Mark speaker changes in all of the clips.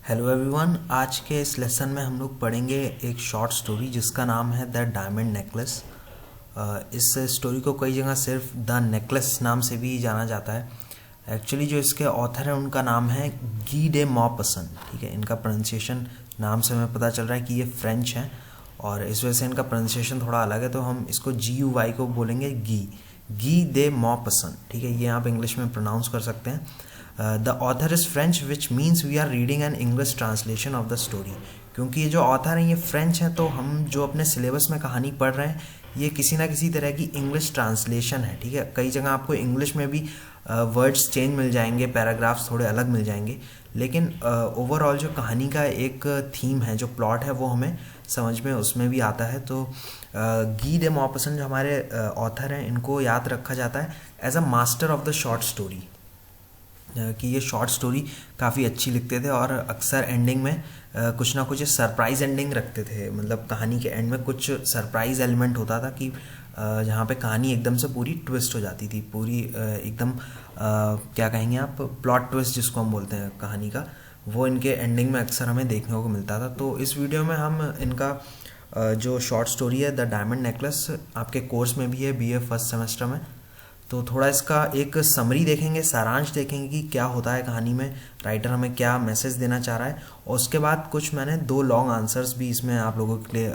Speaker 1: Hello everyone. आज के इस लेसन में हम लोग पढ़ेंगे एक शॉर्ट स्टोरी जिसका नाम है द डायमंड नेकलेस। इस स्टोरी को कई जगह सिर्फ द नेकलेस नाम से भी जाना जाता है। एक्चुअली जो इसके ऑथर हैं उनका नाम है गी डे मॉपसन। ठीक है, इनका प्रोनाउंसिएशन नाम से हमें पता चल रहा है कि ये फ्रेंच हैं और इस वजह से इनका प्रोनाउंसिएशन थोड़ा अलग है, तो हम इसको GUY को बोलेंगे गी डे मॉपसन। ठीक है, ये आप इंग्लिश में प्रोनाउंस कर सकते हैं। The author is French which means we are reading an English translation of the story. क्योंकि ये जो ऑथर हैं ये फ्रेंच हैं, तो हम जो अपने सिलेबस में कहानी पढ़ रहे हैं ये किसी ना किसी तरह की इंग्लिश ट्रांसलेशन है। ठीक है, कई जगह आपको इंग्लिश में भी वर्ड्स चेंज मिल जाएंगे, पैराग्राफ्स थोड़े अलग मिल जाएंगे, लेकिन ओवरऑल जो कहानी का एक थीम है, जो प्लॉट है, वो हमें समझ में उसमें भी आता है। तो गी डे मॉपसन जो हमारे ऑथर हैं इनको याद रखा जाता है as a master of the short story, कि ये शॉर्ट स्टोरी काफ़ी अच्छी लिखते थे और अक्सर एंडिंग में कुछ ना कुछ सरप्राइज एंडिंग रखते थे। मतलब कहानी के एंड में कुछ सरप्राइज एलिमेंट होता था कि जहाँ पे कहानी एकदम से पूरी ट्विस्ट हो जाती थी, पूरी एकदम क्या कहेंगे आप, प्लॉट ट्विस्ट जिसको हम बोलते हैं कहानी का, वो इनके एंडिंग में अक्सर हमें देखने को मिलता था। तो इस वीडियो में हम इनका जो शॉर्ट स्टोरी है द डायमंड नेकलेस, आपके कोर्स में भी है BA फर्स्ट सेमेस्टर में, तो थोड़ा इसका एक समरी देखेंगे, सारांश देखेंगे कि क्या होता है कहानी में, राइटर हमें क्या मैसेज देना चाह रहा है। और उसके बाद कुछ मैंने 2 लॉन्ग आंसर्स भी इसमें आप लोगों के लिए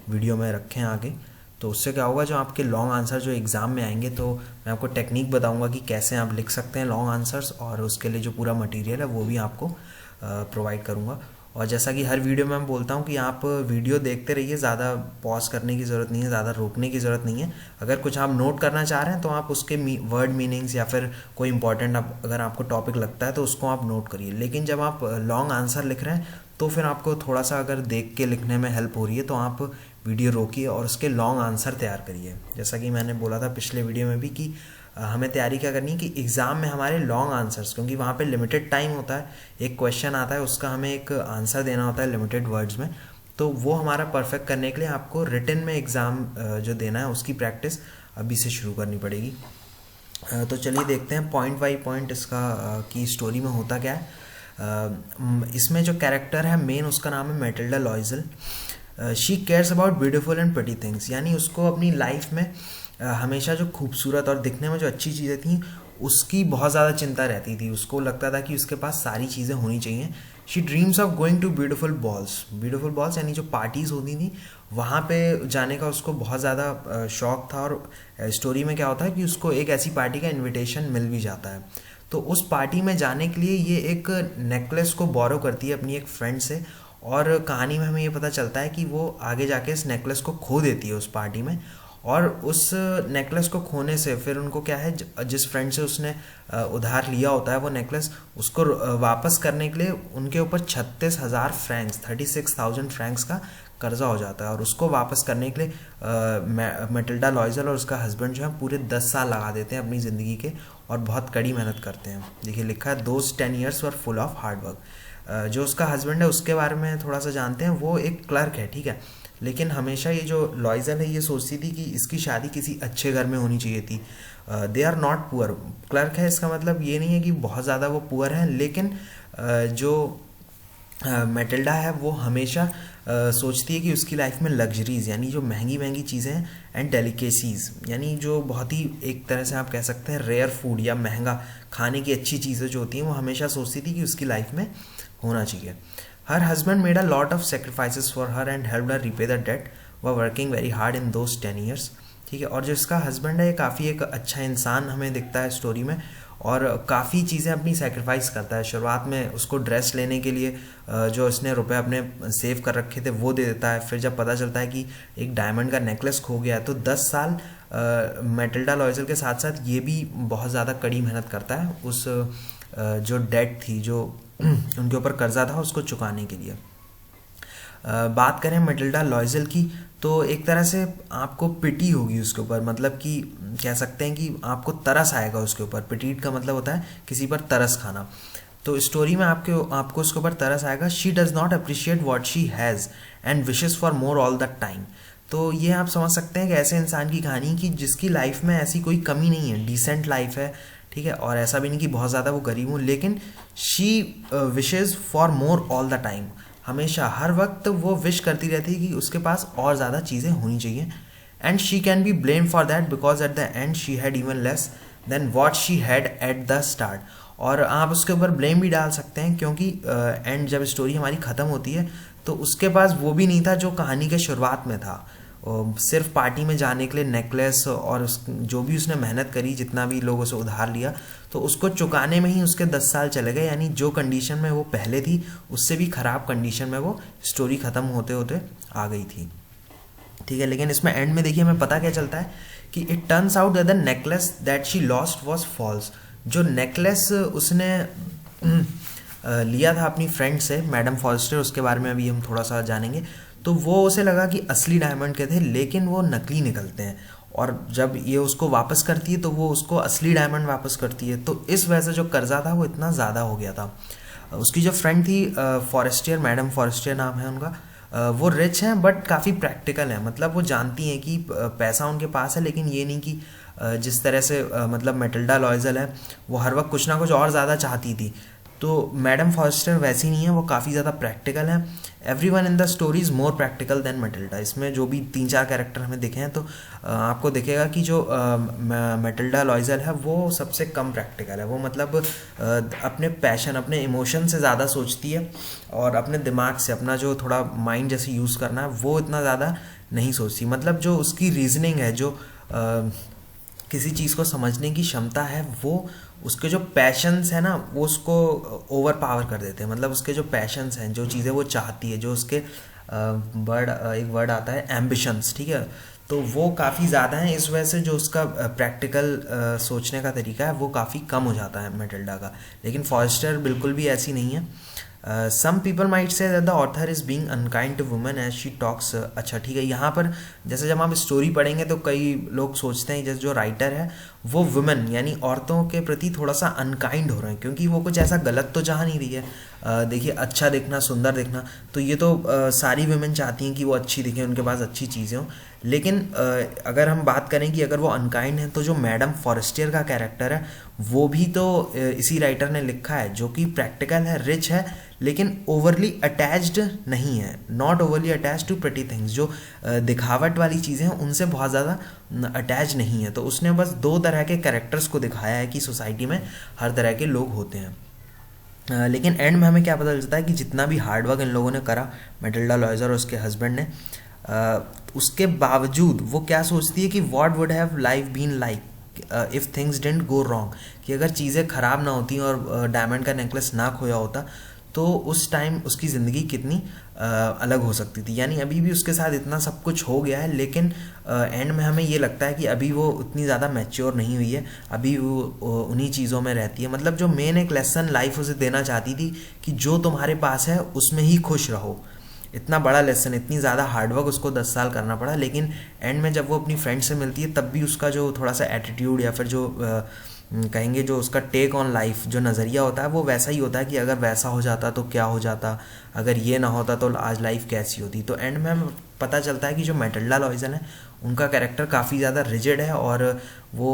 Speaker 1: वीडियो में रखे हैं आगे। तो उससे क्या होगा, जो आपके लॉन्ग आंसर जो एग्ज़ाम में आएंगे तो मैं आपको टेक्निक बताऊंगा कि कैसे आप लिख सकते हैं लॉन्ग आंसर्स, और उसके लिए जो पूरा मटेरियल है वो भी आपको प्रोवाइड करूँगा। और जैसा कि हर वीडियो में मैं बोलता हूँ कि आप वीडियो देखते रहिए, ज़्यादा पॉज करने की ज़रूरत नहीं है, ज़्यादा रोकने की ज़रूरत नहीं है। अगर कुछ आप नोट करना चाह रहे हैं तो आप उसके वर्ड मीनिंग्स या फिर कोई इंपॉर्टेंट अगर आपको टॉपिक लगता है तो उसको आप नोट करिए। लेकिन जब आप लॉन्ग आंसर लिख रहे हैं तो फिर आपको थोड़ा सा अगर देख के लिखने में हेल्प हो रही है तो आप वीडियो रोकिए और उसके लॉन्ग आंसर तैयार करिए। जैसा कि मैंने बोला था पिछले वीडियो में भी कि हमें तैयारी क्या करनी है कि एग्ज़ाम में हमारे लॉन्ग आंसर्स, क्योंकि वहाँ पे लिमिटेड टाइम होता है, एक क्वेश्चन आता है उसका हमें एक आंसर देना होता है लिमिटेड वर्ड्स में, तो वो हमारा परफेक्ट करने के लिए आपको रिटन में एग्ज़ाम जो देना है उसकी प्रैक्टिस अभी से शुरू करनी पड़ेगी। तो चलिए देखते हैं पॉइंट बाई पॉइंट इसका की स्टोरी में होता क्या है। इसमें जो कैरेक्टर है मेन, उसका नाम है Matilda लॉइजल। She cares about beautiful and pretty things, यानी उसको अपनी लाइफ में हमेशा जो खूबसूरत और दिखने में जो अच्छी चीज़ें थी उसकी बहुत ज़्यादा चिंता रहती थी। उसको लगता था कि उसके पास सारी चीज़ें होनी चाहिए। She dreams of going to beautiful balls यानी जो पार्टीज़ होती थी वहाँ पे जाने का उसको बहुत ज़्यादा शौक था। और स्टोरी में क्या होता है कि उसको एक ऐसी पार्टी का इन्विटेशन मिल भी जाता है, तो उस पार्टी में जाने के लिए ये एक नेकलेस को बोरो करती है अपनी एक फ्रेंड से। और कहानी में हमें ये पता चलता है कि वो आगे जाके इस नेकलेस को खो देती है उस पार्टी में, और उस नेकलेस को खोने से फिर उनको क्या है, जिस फ्रेंड से उसने उधार लिया होता है वो नेकलेस, उसको वापस करने के लिए उनके ऊपर 36,000 फ्रैंक्स 36,000 फ्रैंक्स का कर्जा हो जाता है। और उसको वापस करने के लिए मैटिल्डा लॉइजल और उसका हस्बैंड जो है पूरे 10 साल लगा देते हैं अपनी ज़िंदगी के और बहुत कड़ी मेहनत करते हैं। देखिए लिखा है those 10 years were full of hard work. जो उसका हस्बैंड है उसके बारे में थोड़ा सा जानते हैं। वो एक क्लर्क है, ठीक है, लेकिन हमेशा ये जो लॉइजल है ये सोचती थी कि इसकी शादी किसी अच्छे घर में होनी चाहिए थी। They are not poor. Clerk है इसका मतलब ये नहीं है कि बहुत ज़्यादा वो पुअर हैं, लेकिन जो मैटिल्डा है वो हमेशा सोचती है कि उसकी लाइफ में लग्जरीज यानी जो महंगी महंगी चीज़ें हैं एंड डेलिकेसीज यानी जो बहुत ही एक तरह से आप कह सकते हैं रेयर फूड या महंगा खाने की अच्छी चीज़ें जो होती हैं वो हमेशा सोचती थी कि उसकी लाइफ में होना चाहिए। Her husband made a lot of sacrifices for her and helped her repay the debt, were working very hard in those 10 years। ठीक है, और जो इसका हस्बैंड है ये काफ़ी एक अच्छा इंसान हमें दिखता है स्टोरी में और काफ़ी चीज़ें अपनी सेक्रीफाइस करता है। शुरुआत में उसको ड्रेस लेने के लिए जो इसने रुपए अपने सेव कर रखे थे वो दे देता है। फिर जब पता चलता है कि एक डायमंड का नेकलेस खो गया है तो 10 साल मैटिल्डा लॉइजल के साथ साथ ये भी बहुत ज़्यादा कड़ी मेहनत करता है उस जो डेट थी, जो उनके ऊपर कर्जा था, उसको चुकाने के लिए। बात करें मैटिल्डा लॉइजल की तो एक तरह से आपको पिटी होगी उसके ऊपर, मतलब कि कह सकते हैं कि आपको तरस आएगा उसके ऊपर। पिटीट का मतलब होता है किसी पर तरस खाना, तो स्टोरी में आपको उसके ऊपर तरस आएगा। She does not appreciate what she has and wishes for more all the time. तो ये आप समझ सकते हैं कि ऐसे इंसान की कहानी की जिसकी लाइफ में ऐसी कोई कमी नहीं है, डिसेंट लाइफ है, ठीक है, और ऐसा भी नहीं कि बहुत ज़्यादा वो गरीब हूँ, लेकिन she wishes for more all the time, हमेशा हर वक्त वो विश करती रहती है कि उसके पास और ज़्यादा चीज़ें होनी चाहिए। And she can be blame for that because at the end she had even less than what she had at the start. और आप उसके ऊपर ब्लेम भी डाल सकते हैं क्योंकि एंड जब स्टोरी हमारी ख़त्म होती है तो उसके पास वो भी नहीं था जो कहानी के शुरुआत में था। सिर्फ पार्टी में जाने के लिए नेकलेस और जो भी उसने मेहनत करी, जितना भी लोगों से उधार लिया, तो उसको चुकाने में ही उसके 10 साल चले गए। यानी जो कंडीशन में वो पहले थी उससे भी ख़राब कंडीशन में वो स्टोरी ख़त्म होते होते आ गई थी। ठीक है, लेकिन इसमें एंड में देखिए हमें पता क्या चलता है कि it turns out that the necklace that she lost was false. जो नेकलेस उसने लिया था अपनी फ्रेंड से, मैडम फॉरेस्टर, उसके बारे में अभी हम थोड़ा सा जानेंगे, तो वो उसे लगा कि असली डायमंड के थे, लेकिन वो नकली निकलते हैं। और जब ये उसको वापस करती है तो वो उसको असली डायमंड वापस करती है। तो इस वजह से जो कर्जा था वो इतना ज़्यादा हो गया था। उसकी जो फ्रेंड थी फॉरेस्टियर, मैडम फॉरेस्टियर नाम है उनका, वो रिच हैं बट काफ़ी प्रैक्टिकल हैं। मतलब वो जानती हैं कि पैसा उनके पास है, लेकिन ये नहीं कि जिस तरह से मतलब मैटिल्डा लॉयजल है वो हर वक्त कुछ ना कुछ और ज़्यादा चाहती थी। तो मैडम फॉरेस्टर वैसी नहीं है, वो काफ़ी ज़्यादा प्रैक्टिकल है। Everyone in the story is more practical than Matilda. इसमें जो भी 3-4 कैरेक्टर हमें दिखे हैं तो आपको दिखेगा कि जो मैटिल्डा लॉयजल है वो सबसे कम प्रैक्टिकल है। वो मतलब अपने पैशन, अपने इमोशन से ज़्यादा सोचती है और अपने दिमाग से, अपना जो थोड़ा माइंड जैसे यूज़ करना है वो इतना ज़्यादा नहीं सोचती। मतलब जो उसकी रीजनिंग है, जो किसी चीज़ को समझने की क्षमता है, वो उसके जो पैशंस है ना वो उसको ओवर पावर कर देते हैं। मतलब उसके जो पैशंस हैं, जो चीज़ें वो चाहती है, जो उसके एक वर्ड आता है एम्बिशंस, ठीक है, तो वो काफ़ी ज़्यादा हैं। इस वजह से जो उसका प्रैक्टिकल सोचने का तरीका है वो काफ़ी कम हो जाता है मैटिल्डा का। लेकिन फॉरेस्टर बिल्कुल भी ऐसी नहीं है। Some people might say that the author is being unkind to women as she talks. अच्छा ठीक है, यहाँ पर जैसे जब हम स्टोरी पढ़ेंगे तो कई लोग सोचते हैं जैसे जो राइटर है वो वुमेन यानी औरतों के प्रति थोड़ा सा अनकाइंड हो रहे हैं, क्योंकि वो कुछ ऐसा गलत तो चाह नहीं रही है। देखिए, अच्छा दिखना, सुंदर दिखना, तो ये तो सारी वुमेन चाहती हैं कि वो अच्छी दिखें, उनके पास अच्छी चीज़ें हों। लेकिन अगर हम बात करें कि अगर वो अनकाइंड है, तो जो मैडम फॉरेस्टियर का कैरेक्टर है वो भी तो इसी राइटर ने लिखा है, जो कि प्रैक्टिकल है, रिच है, लेकिन ओवरली अटैच्ड नहीं है, not overly attached to pretty things. जो दिखावट वाली चीज़ें हैं उनसे बहुत ज़्यादा अटैच नहीं है। तो उसने बस 2 तरह के कैरेक्टर्स को दिखाया है कि सोसाइटी में हर तरह के लोग होते हैं। लेकिन एंड में हमें क्या पता चलता है कि जितना भी हार्डवर्क इन लोगों ने करा, मैटिल्डा लॉयजर और उसके हस्बैंड ने, उसके बावजूद वो क्या सोचती है कि what would have life been like if things didn't go wrong, कि अगर चीज़ें ख़राब ना होती और डायमंड का नेकलेस ना खोया होता तो उस टाइम उसकी ज़िंदगी कितनी अलग हो सकती थी। यानी अभी भी उसके साथ इतना सब कुछ हो गया है, लेकिन एंड में हमें ये लगता है कि अभी वो उतनी ज़्यादा मैच्योर नहीं हुई है, अभी वो उन्हीं चीज़ों में रहती है। मतलब जो मेन एक लेसन लाइफ उसे देना चाहती थी कि जो तुम्हारे पास है उसमें ही खुश रहो, इतना बड़ा लेसन, इतनी ज़्यादा हार्डवर्क उसको 10 साल करना पड़ा। लेकिन एंड में जब वो अपनी फ्रेंड से मिलती है तब भी उसका जो थोड़ा सा एटीट्यूड या फिर जो कहेंगे जो उसका टेक ऑन लाइफ, जो नज़रिया होता है वो वैसा ही होता है कि अगर वैसा हो जाता तो क्या हो जाता, अगर ये ना होता तो आज लाइफ कैसी होती। तो एंड में हमें पता चलता है कि जो मैटिल्डा लॉयजल है उनका कैरेक्टर काफ़ी ज़्यादा रिजिड है और वो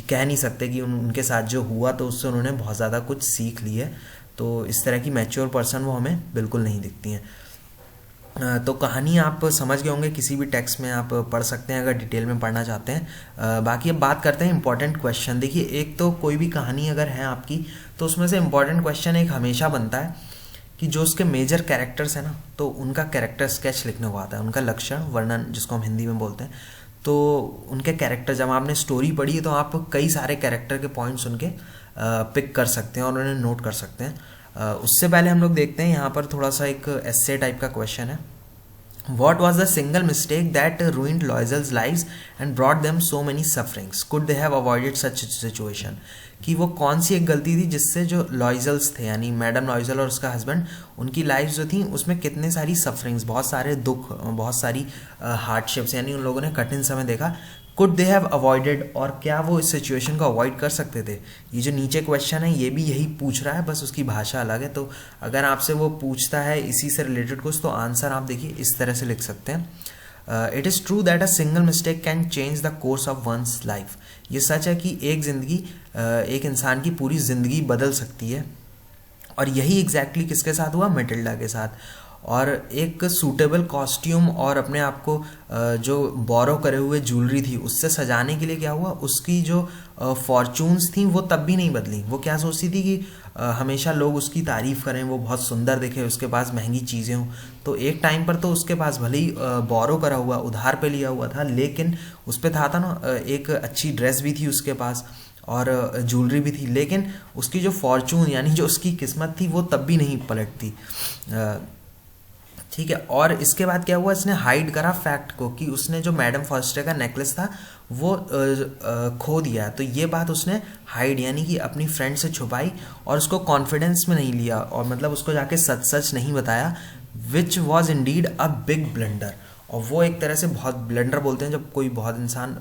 Speaker 1: कह नहीं सकते कि उनके साथ जो हुआ तो उससे उन्होंने बहुत ज़्यादा कुछ सीख ली है। तो इस तरह की मैच्योर पर्सन वो हमें बिल्कुल नहीं दिखती हैं। तो कहानी आप समझ गए होंगे, किसी भी टेक्स्ट में आप पढ़ सकते हैं अगर डिटेल में पढ़ना चाहते हैं। बाकी अब बात करते हैं इंपॉर्टेंट क्वेश्चन। देखिए, एक तो कोई भी कहानी अगर है आपकी तो उसमें से इंपॉर्टेंट क्वेश्चन एक हमेशा बनता है कि जो उसके मेजर कैरेक्टर्स हैं ना, तो उनका कैरेक्टर स्केच लिखने को आता है, उनका लक्षण, वर्णन जिसको हम हिंदी में बोलते हैं। तो उनके कैरेक्टर, जब आपने स्टोरी पढ़ी है तो आप कई सारे कैरेक्टर के पॉइंट्स उनके पिक कर सकते हैं और उन्हें नोट कर सकते हैं। उससे पहले हम लोग देखते हैं यहाँ पर थोड़ा सा एक एस्से टाइप का क्वेश्चन है। What was the single mistake that ruined Loisel's lives and brought them so many sufferings? Could they have avoided such a situation? कि वो कौन सी एक गलती थी जिससे जो लॉयजल्स थे यानी मैडम लॉयजल और उसका हस्बैंड, उनकी लाइफ जो थी उसमें कितने सारी सफरिंग्स, बहुत सारे दुख, बहुत सारी हार्डशिप्स, यानी उन लोगों ने कठिन समय देखा। कुड दे हैव अवॉइडेड, और क्या वो इस सिचुएशन को अवॉइड कर सकते थे। ये जो नीचे क्वेश्चन है ये भी यही पूछ रहा है, बस उसकी भाषा अलग है। तो अगर आपसे वो पूछता है इसी से रिलेटेड कुछ, तो आंसर आप देखिए इस तरह से लिख सकते हैं। It is true that a single mistake can change the course of one's life. ये सच है कि एक ज़िंदगी एक इंसान की पूरी ज़िंदगी बदल सकती है, और यही एग्जैक्टली किसके साथ हुआ, मैटिल्डा के साथ। और एक सूटेबल कॉस्ट्यूम और अपने आप को जो बोरो करे हुए ज्वेलरी थी उससे सजाने के लिए क्या हुआ, उसकी जो फॉर्चून्स थी वो तब भी नहीं बदली। वो क्या सोचती थी कि हमेशा लोग उसकी तारीफ़ करें, वो बहुत सुंदर दिखे, उसके पास महंगी चीज़ें हों। तो एक टाइम पर तो उसके पास भले ही बोरो करा हुआ, उधार पे लिया हुआ था, लेकिन उस पर था ना एक अच्छी ड्रेस भी थी उसके पास और ज्वेलरी भी थी, लेकिन उसकी जो फॉर्चून यानी जो उसकी किस्मत थी वो तब भी नहीं पलटती। ठीक है। और इसके बाद क्या हुआ, इसने हाइड करा फैक्ट को कि उसने जो मैडम फॉस्टर का नेकलेस था वो खो दिया। तो ये बात उसने हाइड यानी कि अपनी फ्रेंड से छुपाई और उसको कॉन्फिडेंस में नहीं लिया, और मतलब उसको जाके सच सच नहीं बताया, which was indeed a big blunder. और वो एक तरह से बहुत ब्लंडर बोलते हैं जब कोई बहुत इंसान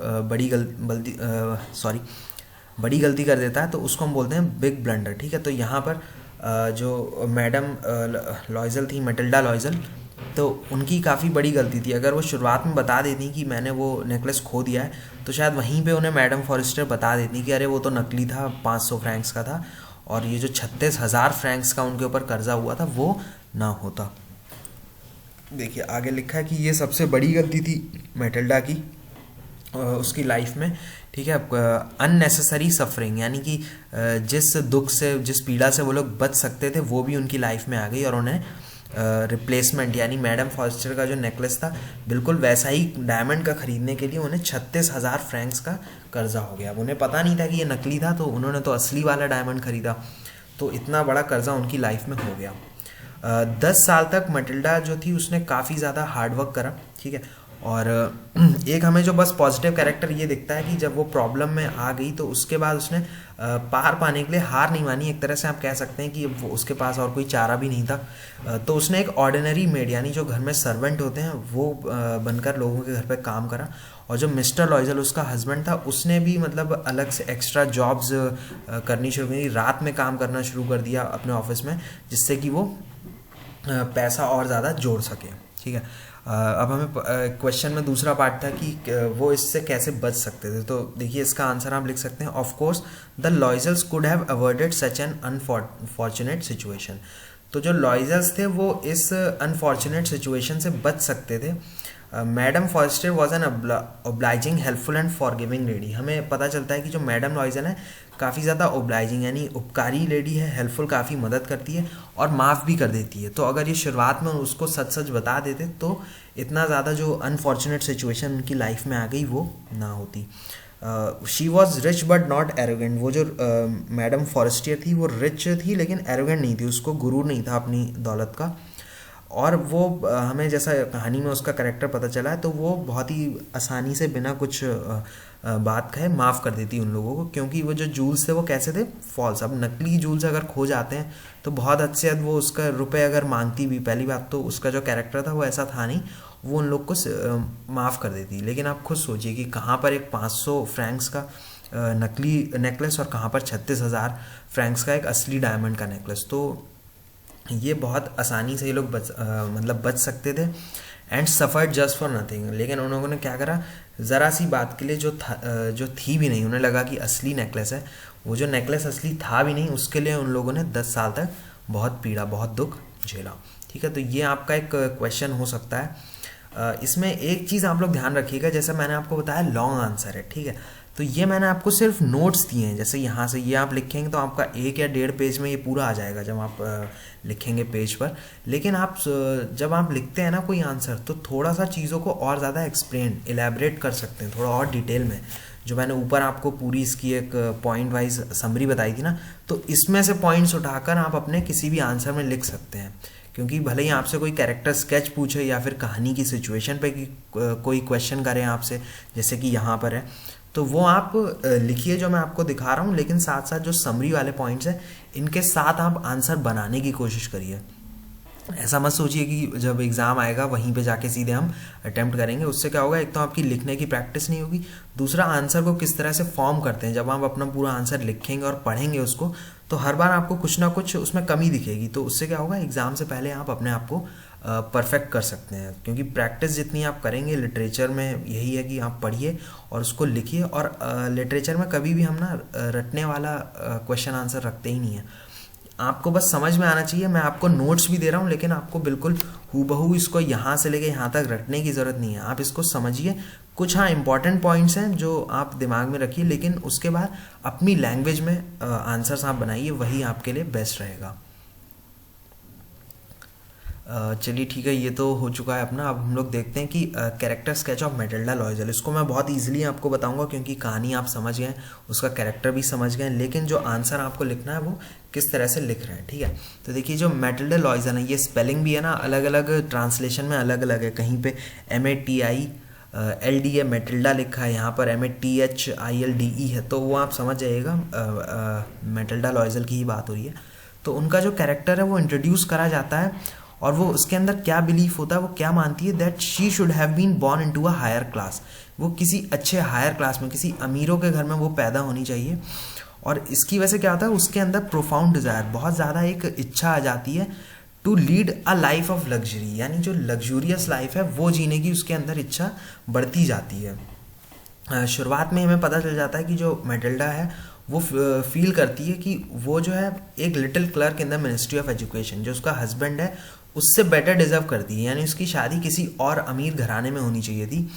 Speaker 1: बड़ी गलती कर देता है, तो उसको हम बोलते हैं बिग ब्लंडर। ठीक है। तो यहाँ पर जो मैडम लॉयजल थी, मैटिल्डा लॉयजल, तो उनकी काफ़ी बड़ी गलती थी। अगर वो शुरुआत में बता देती कि मैंने वो नेकलेस खो दिया है, तो शायद वहीं पे उन्हें मैडम फॉरेस्टर बता देती कि अरे वो तो नकली था, 500 फ्रैंक्स का था, और ये जो 36,000 फ्रैंक्स का उनके ऊपर कर्जा हुआ था वो ना होता। देखिए आगे लिखा है कि ये सबसे बड़ी गलती थी मैटिल्डा की उसकी लाइफ में। ठीक है। अननेसेसरी सफरिंग यानी कि जिस दुख से, जिस पीड़ा से वो लोग बच सकते थे वो भी उनकी लाइफ में आ गई, और उन्हें रिप्लेसमेंट यानी मैडम फॉस्टर का जो नेकलेस था बिल्कुल वैसा ही डायमंड का खरीदने के लिए उन्हें 36,000 फ्रैंक्स का कर्जा हो गया। उन्हें पता नहीं था कि ये नकली था, तो उन्होंने तो असली वाला डायमंड खरीदा, तो इतना बड़ा कर्जा उनकी लाइफ में हो गया। 10 साल तक मैटिल्डा जो थी उसने काफ़ी ज़्यादा हार्डवर्क करा। ठीक है। और एक हमें जो बस पॉजिटिव कैरेक्टर ये दिखता है कि जब वो प्रॉब्लम में आ गई तो उसके बाद उसने पार पाने के लिए हार नहीं मानी। एक तरह से आप कह सकते हैं कि वो उसके पास और कोई चारा भी नहीं था, तो उसने एक ऑर्डिनरी मेड यानी जो घर में सर्वेंट होते हैं वो बनकर लोगों के घर पे काम करा। और जो मिस्टर लॉयजल उसका हस्बैंड था उसने भी मतलब अलग से एक्स्ट्रा जॉब्स करनी शुरू की, रात में काम करना शुरू कर दिया अपने ऑफिस में, जिससे कि वो पैसा और ज़्यादा जोड़ सके। ठीक है। अब हमें क्वेश्चन में दूसरा पार्ट था कि वो इससे कैसे बच सकते थे। तो देखिए इसका आंसर आप लिख सकते हैं, of course the लॉयजल्स could have avoided such an unfortunate situation. तो जो लॉयजल्स थे वो इस अनफॉर्चुनेट सिचुएशन से बच सकते थे। Madam Forrester was an obliging, helpful and forgiving lady. हमें पता चलता है कि जो मैडम लॉयजल है काफ़ी ज़्यादा ओब्लाइजिंग यानी उपकारी लेडी है, हेल्पफुल काफ़ी मदद करती है और माफ़ भी कर देती है। तो अगर ये शुरुआत में उसको सच सच बता देते तो इतना ज़्यादा जो अनफॉर्चुनेट सिचुएशन उनकी लाइफ में आ गई वो ना होती। She was rich but not arrogant. वो जो मैडम फॉरेस्टियर थी वो रिच थी लेकिन एरोगेंट नहीं थी, उसको गुरूर नहीं था अपनी दौलत का। और वो हमें जैसा कहानी में उसका कैरेक्टर पता चला है तो वो बहुत ही आसानी से बिना कुछ बात कहे माफ़ कर देती उन लोगों को, क्योंकि वो जो जूल्स थे वो कैसे थे, फॉल्स। अब नकली जूल्स अगर खो जाते हैं तो बहुत हद से हद वो उसका रुपए अगर मांगती भी, पहली बात तो उसका जो कैरेक्टर था वो ऐसा था नहीं, वो उन लोग को माफ़ कर देती। लेकिन आप खुद सोचिए कि कहाँ पर एक 500 फ्रैंक्स का नकली नेकलेस और कहाँ पर 36,000 फ्रैंक्स का एक असली डायमंड का नेकलेस। तो ये बहुत आसानी से ये लोग बच सकते थे and suffered just for nothing. लेकिन उन लोगों ने क्या करा, ज़रा सी बात के लिए जो थी भी नहीं, उन्हें लगा कि असली नेकलेस है, वो जो नेकलेस असली था भी नहीं, उसके लिए उन लोगों ने 10 साल तक बहुत पीड़ा, बहुत दुख झेला। ठीक है। तो ये आपका एक क्वेश्चन हो सकता है। इसमें एक चीज़ आप लोग ध्यान रखिएगा, जैसे मैंने आपको बताया लॉन्ग आंसर है। ठीक है। तो ये मैंने आपको सिर्फ नोट्स दिए हैं, जैसे यहाँ से ये आप लिखेंगे तो आपका 1 या 1.5 पेज में ये पूरा आ जाएगा जब आप लिखेंगे पेज पर। लेकिन आप जब आप लिखते हैं ना कोई आंसर तो थोड़ा सा चीज़ों को और ज़्यादा एक्सप्लेन, इलेबरेट कर सकते हैं थोड़ा और डिटेल में। जो मैंने ऊपर आपको पूरी इसकी एक पॉइंट वाइज समरी बताई थी ना, तो इसमें से पॉइंट्स उठाकर आप अपने किसी भी आंसर में लिख सकते हैं। क्योंकि भले ही आपसे कोई कैरेक्टर स्केच पूछे या फिर कहानी की सिचुएशन पे कोई क्वेश्चन करें आपसे, जैसे कि यहाँ पर है, तो वो आप लिखिए जो मैं आपको दिखा रहा हूँ, लेकिन साथ साथ जो समरी वाले पॉइंट्स हैं इनके साथ आप आंसर बनाने की कोशिश करिए। ऐसा मत सोचिए कि जब एग्ज़ाम आएगा वहीं पे जाके सीधे हम अटेम्प्ट करेंगे। उससे क्या होगा, एक तो आपकी लिखने की प्रैक्टिस नहीं होगी, दूसरा आंसर को किस तरह से फॉर्म करते हैं। जब आप अपना पूरा आंसर लिखेंगे और पढ़ेंगे उसको, तो हर बार आपको कुछ ना कुछ उसमें कमी दिखेगी, तो उससे क्या होगा, एग्ज़ाम से पहले आप अपने आप को परफेक्ट कर सकते हैं। क्योंकि प्रैक्टिस जितनी आप करेंगे लिटरेचर में, यही है कि आप पढ़िए और उसको लिखिए। और लिटरेचर में कभी भी हम ना रटने वाला क्वेश्चन आंसर रखते ही नहीं है, आपको बस समझ में आना चाहिए। मैं आपको नोट्स भी दे रहा हूँ, लेकिन आपको बिल्कुल हूबहू इसको यहाँ से लेके यहाँ तक रटने की ज़रूरत नहीं है। आप इसको समझिए, कुछ हाँ इंपॉर्टेंट पॉइंट्स हैं जो आप दिमाग में रखिए, लेकिन उसके बाद अपनी लैंग्वेज में आंसर्स आप बनाइए, वही आपके लिए बेस्ट रहेगा। चलिए ठीक है, ये तो हो चुका है अपना। अब हम लोग देखते हैं कि कैरेक्टर स्केच ऑफ मैटिल्डा लॉयजल। इसको मैं बहुत इजीली आपको बताऊंगा, क्योंकि कहानी आप समझ गए, उसका कैरेक्टर भी समझ गए, लेकिन जो आंसर आपको लिखना है वो किस तरह से लिख रहे हैं, ठीक है। तो देखिए, जो मैटिल्डा लॉयजल है, ये स्पेलिंग भी है ना अलग अलग ट्रांसलेशन में अलग अलग है। कहीं पे MATILD है, मैटिल्डा लिखा है, यहाँ पर MATHILDE है, तो वो आप समझ जाइएगा मैटिल्डा लॉयजल की ही बात हो रही है। तो उनका जो कैरेक्टर है वो इंट्रोड्यूस करा जाता है, और वो उसके अंदर क्या बिलीफ होता है, वो क्या मानती है, that she should have been born into a higher class. वो किसी अच्छे हायर क्लास में, किसी अमीरों के घर में वो पैदा होनी चाहिए। और इसकी वजह से क्या होता है, उसके अंदर प्रोफाउंड डिज़ायर, बहुत ज़्यादा एक इच्छा आ जाती है to lead a life of luxury, यानी जो लग्जूरियस लाइफ है वो जीने की उसके अंदर इच्छा बढ़ती जाती है। शुरुआत में हमें पता चल जाता है कि जो मैटिल्डा है वो फील करती है कि वो जो है एक little clerk in the ministry of education, जो उसका हस्बैंड है उससे बेटर डिजर्व करती है, यानी उसकी शादी किसी और अमीर घराने में होनी चाहिए थी।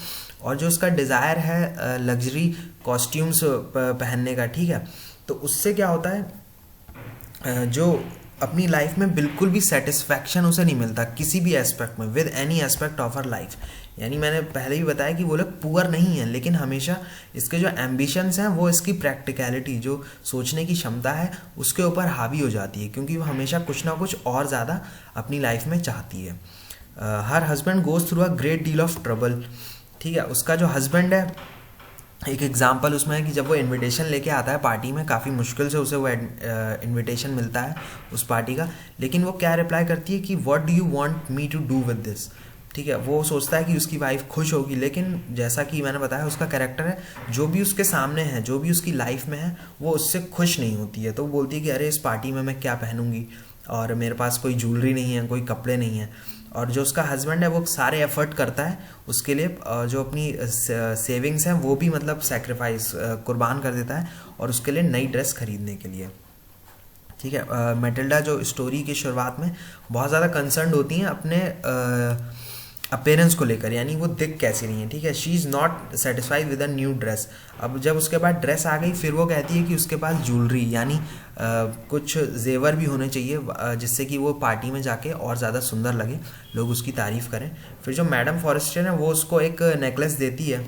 Speaker 1: और जो उसका डिज़ायर है लग्जरी कॉस्ट्यूम्स पहनने का, ठीक है, तो उससे क्या होता है, जो अपनी लाइफ में बिल्कुल भी सेटिस्फैक्शन उसे नहीं मिलता किसी भी एस्पेक्ट में, with any aspect of her life. यानी मैंने पहले भी बताया कि वो लोग पुअर नहीं हैं, लेकिन हमेशा इसके जो एम्बिशंस हैं वो इसकी प्रैक्टिकलिटी, जो सोचने की क्षमता है, उसके ऊपर हावी हो जाती है, क्योंकि वो हमेशा कुछ ना कुछ और ज़्यादा अपनी लाइफ में चाहती है। Her husband goes through a great deal of trouble, ठीक है। उसका जो हस्बैंड है, एक एग्जाम्पल उसमें है कि जब वो इनविटेशन लेके आता है पार्टी में, काफ़ी मुश्किल से उसे वो इनविटेशन मिलता है उस पार्टी का, लेकिन वो क्या रिप्लाई करती है कि what do you want me to do with this, ठीक है। वो सोचता है कि उसकी वाइफ खुश होगी, लेकिन जैसा कि मैंने बताया उसका कैरेक्टर है, जो भी उसके सामने है, जो भी उसकी लाइफ में है, वो उससे खुश नहीं होती है। तो वो बोलती है कि अरे इस पार्टी में मैं क्या पहनूंगी, और मेरे पास कोई ज्वेलरी नहीं है, कोई कपड़े नहीं है। और जो उसका हस्बैंड है वो सारे एफर्ट करता है उसके लिए, जो अपनी सेविंग्स हैं वो भी मतलब सेक्रीफाइस कुर्बान कर देता है, और उसके लिए नई ड्रेस खरीदने के लिए, ठीक है। मैटिल्डा जो स्टोरी की शुरुआत में बहुत ज़्यादा कंसर्न होती हैं अपने अपीयरेंस को लेकर, यानी वो दिख कैसी रही है, ठीक है। She is not satisfied with a new dress. अब जब उसके बाद ड्रेस आ गई, फिर वो कहती है कि उसके पास ज्वेलरी, यानी कुछ जेवर भी होने चाहिए, जिससे कि वो पार्टी में जाके और ज़्यादा सुंदर लगे, लोग उसकी तारीफ़ करें। फिर जो मैडम फॉरेस्टर है वो उसको एक नेकलेस देती है,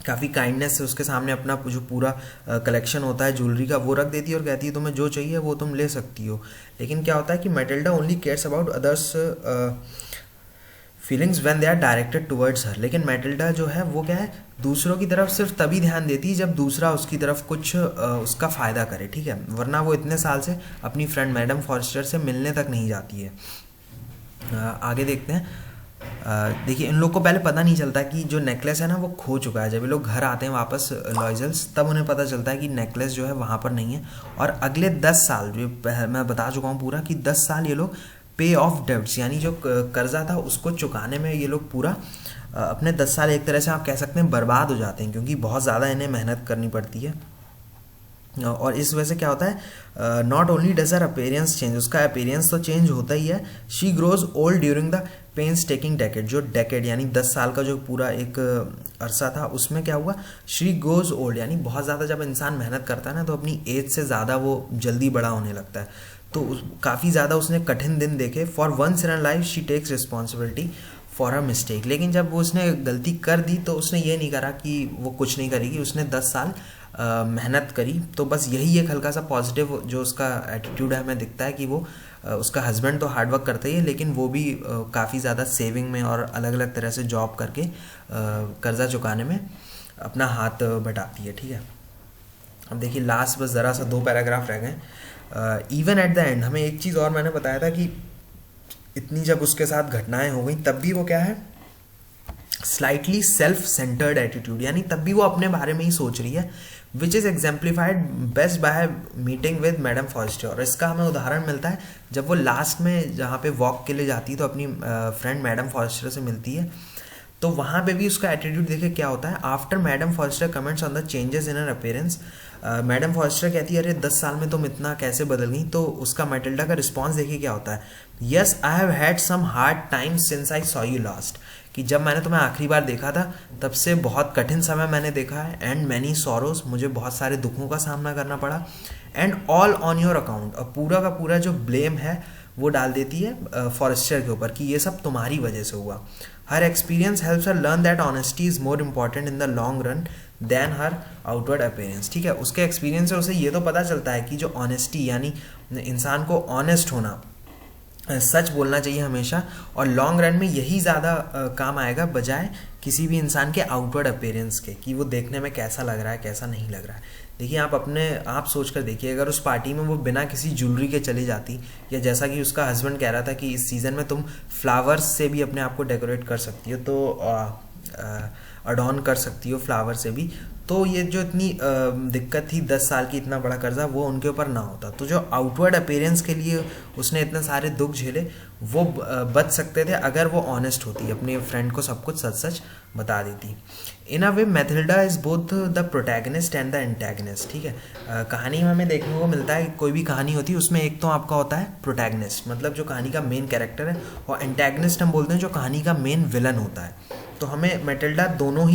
Speaker 1: काफ़ी काइंडनेस से उसके सामने अपना जो पूरा कलेक्शन होता है ज्वेलरी का वो रख देती है, और कहती है तुम्हें जो चाहिए वो तुम ले सकती हो। लेकिन क्या होता है कि Matilda only cares about others feelings when they are directed towards her. लेकिन मैटिल्डा जो है वो क्या है, दूसरों की तरफ सिर्फ तभी ध्यान देती है जब दूसरा उसकी तरफ कुछ उसका फ़ायदा करे, ठीक है, वरना वो इतने साल से अपनी फ्रेंड मैडम फॉरेस्टर से मिलने तक नहीं जाती है। आगे देखते हैं। देखिए, इन लोग को पहले पता नहीं चलता कि जो नेकलेस है ना वो खो चुका है। जब ये लोग घर आते हैं वापस लॉयजल्स, तब उन्हें पता चलता है कि नेकलेस जो है वहाँ पर नहीं है। और अगले 10 साल, जो मैं बता चुका हूँ पूरा, कि 10 साल ये लोग पे ऑफ डेब्ट्स, यानी जो कर्जा था उसको चुकाने में ये लोग पूरा अपने 10 साल एक तरह से आप कह सकते हैं बर्बाद हो जाते हैं, क्योंकि बहुत ज़्यादा इन्हें मेहनत करनी पड़ती है। और इस वजह से क्या होता है, not only does her appearance change, उसका अपीयरेंस तो चेंज होता ही है। She grows old during the painstaking decade, जो डेकेड यानी 10 साल का जो पूरा एक अरसा था, उसमें क्या हुआ, शी गोज ओल्ड, यानी बहुत ज़्यादा जब इंसान मेहनत करता है ना, तो अपनी एज से ज़्यादा वो जल्दी बड़ा होने लगता है। तो काफ़ी ज़्यादा उसने कठिन दिन देखे। For once in life she takes responsibility for a mistake, लेकिन जब वो उसने गलती कर दी तो उसने ये नहीं करा कि वो कुछ नहीं करेगी, उसने 10 साल मेहनत करी। तो बस यही एक हल्का सा पॉजिटिव जो उसका एटीट्यूड है हमें दिखता है कि वो उसका हस्बैंड तो हार्डवर्क करता ही है, लेकिन वो भी काफ़ी ज़्यादा सेविंग में और अलग अलग तरह से जॉब करके कर्जा चुकाने में अपना हाथ बटाती है, ठीक है। अब देखिए लास्ट बस ज़रा सा 2 पैराग्राफ रह गए। इवन एट द एंड, हमें एक चीज़ और मैंने बताया था कि इतनी जब उसके साथ घटनाएं हो गई तब भी वो क्या है, स्लाइटली सेल्फ सेंटर्ड एटीट्यूड, यानी तब भी वो अपने बारे में ही सोच रही है, which is exemplified best by meeting with Madam Forester. और इसका हमें उदाहरण मिलता है जब वो लास्ट में जहाँ पे वॉक के लिए जाती है तो अपनी फ्रेंड मैडम फॉरेस्टर से मिलती है, तो वहाँ पे भी उसका एटीट्यूड देखे क्या होता है। After Madam Forester comments on the changes in her appearance, Madam Forester कहती है अरे 10 साल में तुम इतना कैसे बदल गई, तो उसका मैटिल्डा का रिस्पॉन्स देखिए क्या होता है। Yes I have had some hard time since I saw you last, कि जब मैंने तुम्हें आखिरी बार देखा था तब से बहुत कठिन समय मैंने देखा है। एंड मैनी सॉरोज, मुझे बहुत सारे दुखों का सामना करना पड़ा। And all on your account, और पूरा का पूरा जो ब्लेम है वो डाल देती है फॉरेस्टर के ऊपर कि ये सब तुम्हारी वजह से हुआ। Her experience helps her learn that honesty is more important in the long run than her outward appearance. ठीक है, उसके एक्सपीरियंस से उसे ये तो पता चलता है कि जो ऑनेस्टी यानी इंसान को ऑनेस्ट होना, सच बोलना चाहिए हमेशा, और लॉन्ग रन में यही ज़्यादा काम आएगा बजाय किसी भी इंसान के आउटवर्ड अपीयरेंस के, कि वो देखने में कैसा लग रहा है कैसा नहीं लग रहा है। देखिए आप सोच कर देखिए, अगर उस पार्टी में वो बिना किसी ज्वेलरी के चली जाती, या जैसा कि उसका हस्बैंड कह रहा था कि इस सीज़न में तुम फ्लावर्स से भी अपने आप को डेकोरेट कर सकती हो, तो अडॉन कर सकती हो फ्लावर से भी, तो ये जो इतनी दिक्कत थी 10 साल की, इतना बड़ा कर्जा वो उनके ऊपर ना होता। तो जो आउटवर्ड अपीयरेंस के लिए उसने इतने सारे दुख झेले वो बच सकते थे अगर वो ऑनेस्ट होती, अपने फ्रेंड को सब कुछ सच सच बता देती। In a way Mathilda is both the protagonist and the antagonist. ठीक है, कहानी में हमें देखने को मिलता है कि कोई भी कहानी होती है उसमें एक तो आपका होता है प्रोटैगनिस्ट, मतलब जो कहानी का मेन कैरेक्टर है, और एंटैगनिस्ट हम बोलते हैं जो कहानी का मेन विलन होता है। तो हमें मैटिल्डा दोनों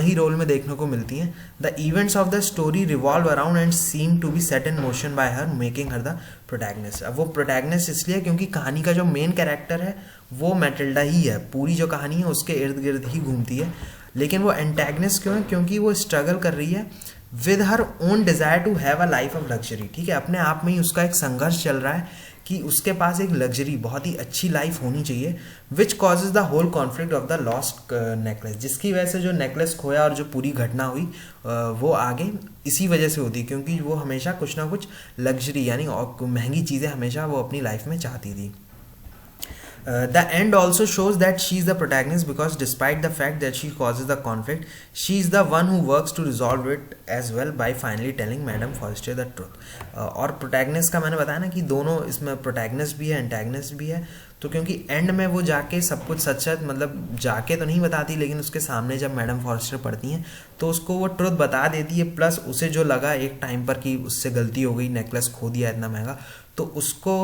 Speaker 1: ही रोल में देखने को मिलती हैं। The events of the story revolve around and seem to be set in motion by her, making her the protagonist. अब वो प्रोटैगनिस्ट इसलिए क्योंकि कहानी का जो मेन कैरेक्टर है वो मैटिल्डा ही है, पूरी जो कहानी है उसके इर्द गिर्द ही घूमती है। लेकिन वो एंटैगनिस्ट क्यों है? क्योंकि वो स्ट्रगल कर रही है with her own desire to have a life of luxury. ठीक है, अपने आप में ही उसका एक संघर्ष चल रहा है कि उसके पास एक लग्जरी बहुत ही अच्छी लाइफ होनी चाहिए, which causes the whole conflict of the lost necklace, जिसकी वजह से जो नेकलेस खोया और जो पूरी घटना हुई वो आगे इसी वजह से होती, क्योंकि वो हमेशा कुछ ना कुछ लग्जरी यानी महंगी चीज़ें हमेशा वो अपनी लाइफ में चाहती थी। The end also shows that she is the protagonist because despite the fact that she causes the conflict, she is the one who works to resolve it as well by finally telling Madam Forrester the truth. और protagonist का मैंने बताया ना कि दोनों इसमें protagonist भी है antagonist भी है, तो क्योंकि एंड में वो जाके सब कुछ सच सच मतलब जाके तो नहीं बताती, लेकिन उसके सामने जब मैडम फॉरेस्टर पढ़ती हैं तो उसको वो ट्रुथ बता देती है, प्लस उसे जो लगा एक टाइम पर कि उससे गलती हो गई, नेकलेस खो दिया इतना महंगा, तो उसको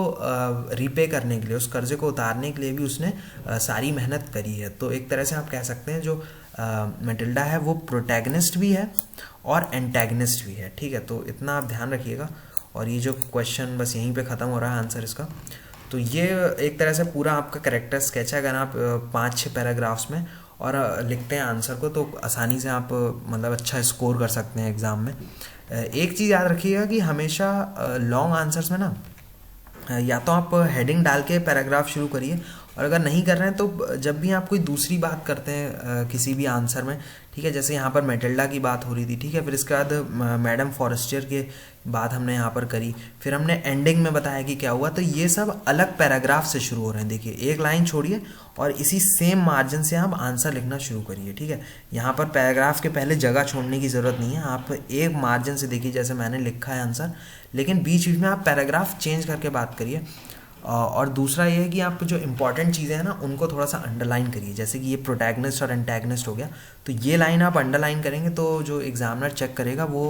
Speaker 1: रीपे करने के लिए, उस कर्जे को उतारने के लिए भी उसने सारी मेहनत करी है। तो एक तरह से आप कह सकते हैं जो मैटिल्डा है वो प्रोटैगनिस्ट भी है और एंटैगनिस्ट भी है। ठीक है, तो इतना आप ध्यान रखिएगा। और ये जो क्वेश्चन बस यहीं पे ख़त्म हो रहा है आंसर इसका। तो ये एक तरह से पूरा आपका कैरेक्टर स्केच है। अगर आप 5-6 पैराग्राफ्स में और लिखते हैं आंसर को तो आसानी से आप मतलब अच्छा स्कोर कर सकते हैं एग्ज़ाम में। एक चीज़ याद रखिएगा कि हमेशा लॉन्ग आंसर्स में ना या तो आप हेडिंग डाल के पैराग्राफ शुरू करिए, और अगर नहीं कर रहे हैं तो जब भी आप कोई दूसरी बात करते हैं किसी भी आंसर में, ठीक है, जैसे यहाँ पर मैटिल्डा की बात हो रही थी, ठीक है, फिर इसके बाद मैडम फॉरेस्टर के बात हमने यहाँ पर करी, फिर हमने एंडिंग में बताया कि क्या हुआ, तो ये सब अलग पैराग्राफ से शुरू हो रहे हैं। देखिए एक लाइन छोड़िए और इसी सेम मार्जिन से आप आंसर लिखना शुरू करिए। ठीक है, यहाँ पर पैराग्राफ के पहले जगह छोड़ने की ज़रूरत नहीं है, आप एक मार्जिन से देखिए जैसे मैंने लिखा है आंसर, लेकिन बीच बीच में आप पैराग्राफ चेंज करके बात करिए। और दूसरा ये है कि आप जो इंपॉर्टेंट चीज़ें हैं ना उनको थोड़ा सा अंडरलाइन करिए, जैसे कि ये प्रोटैगनिस्ट और एंटैगनिस्ट हो गया, तो ये लाइन आप अंडरलाइन करेंगे तो जो एग्जामिनर चेक करेगा वो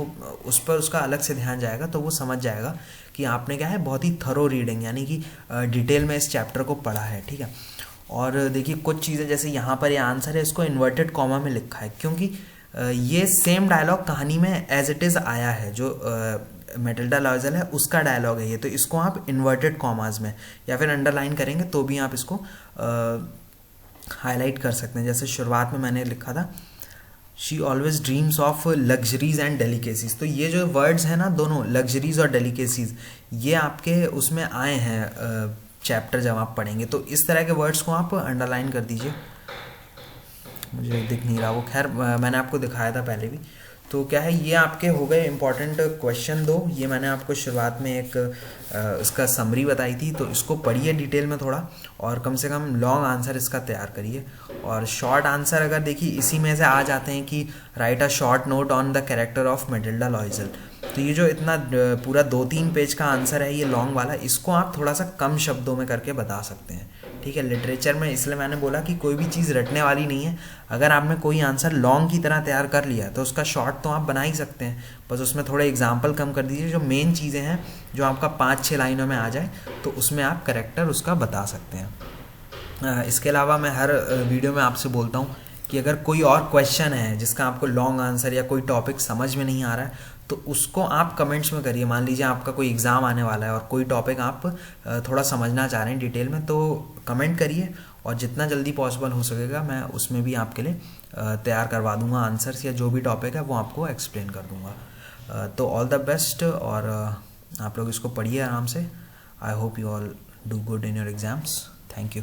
Speaker 1: उस पर उसका अलग से ध्यान जाएगा, तो वो समझ जाएगा कि आपने क्या है बहुत ही थरो रीडिंग यानी कि डिटेल में इस चैप्टर को पढ़ा है। ठीक है, और देखिए कुछ चीज़ें जैसे यहाँ पर ये आंसर है इसको इन्वर्टेड कॉमा में लिखा है, क्योंकि ये सेम डायलॉग कहानी में एज इट इज़ आया है, जो मैटिल्डा लॉयज़ल है उसका डायलॉग है ये, तो इसको आप इन्वर्टेड कॉमास में या फिर अंडरलाइन करेंगे तो भी आप इसको हाईलाइट कर सकते हैं। जैसे शुरुआत में मैंने लिखा था she always dreams of luxuries and delicacies, तो ये जो वर्ड्स हैं ना दोनों लग्जरीज और डेलिकेसीज ये आपके उसमें आए हैं चैप्टर जब आप पढ़ेंगे, तो इस तरह के वर्ड्स को आप अंडरलाइन कर दीजिए। मुझे दिख नहीं रहा वो, खैर मैंने आपको दिखाया था पहले भी। तो क्या है, ये आपके हो गए इंपॉर्टेंट क्वेश्चन 2। ये मैंने आपको शुरुआत में एक इसका समरी बताई थी, तो इसको पढ़िए डिटेल में थोड़ा, और कम से कम लॉन्ग आंसर इसका तैयार करिए। और शॉर्ट आंसर अगर देखिए इसी में से आ जाते हैं कि right a short note on the character of Matilda लॉइजल। तो ये जो इतना पूरा 2-3 पेज का आंसर है ये लॉन्ग वाला, इसको आप थोड़ा सा कम शब्दों में करके बता सकते हैं। ठीक है, लिटरेचर में इसलिए मैंने बोला कि कोई भी चीज़ रटने वाली नहीं है। अगर आपने कोई आंसर लॉन्ग की तरह तैयार कर लिया तो उसका शॉर्ट तो आप बना ही सकते हैं, बस उसमें थोड़े एग्जाम्पल कम कर दीजिए। जो मेन चीज़ें हैं जो आपका 5-6 लाइनों में आ जाए तो उसमें आप करेक्टर उसका बता सकते हैं। इसके अलावा मैं हर वीडियो में आपसे बोलता हूँ कि अगर कोई और क्वेश्चन है जिसका आपको लॉन्ग आंसर या कोई टॉपिक समझ में नहीं आ रहा है तो उसको आप कमेंट्स में करिए। मान लीजिए आपका कोई एग्ज़ाम आने वाला है और कोई टॉपिक आप थोड़ा समझना चाह रहे हैं डिटेल में, तो कमेंट करिए और जितना जल्दी पॉसिबल हो सकेगा मैं उसमें भी आपके लिए तैयार करवा दूंगा आंसर्स, या जो भी टॉपिक है वो आपको एक्सप्लेन कर दूंगा। तो ऑल द बेस्ट, और आप लोग इसको पढ़िए आराम से। I hope you all do good in your exams. Thank you.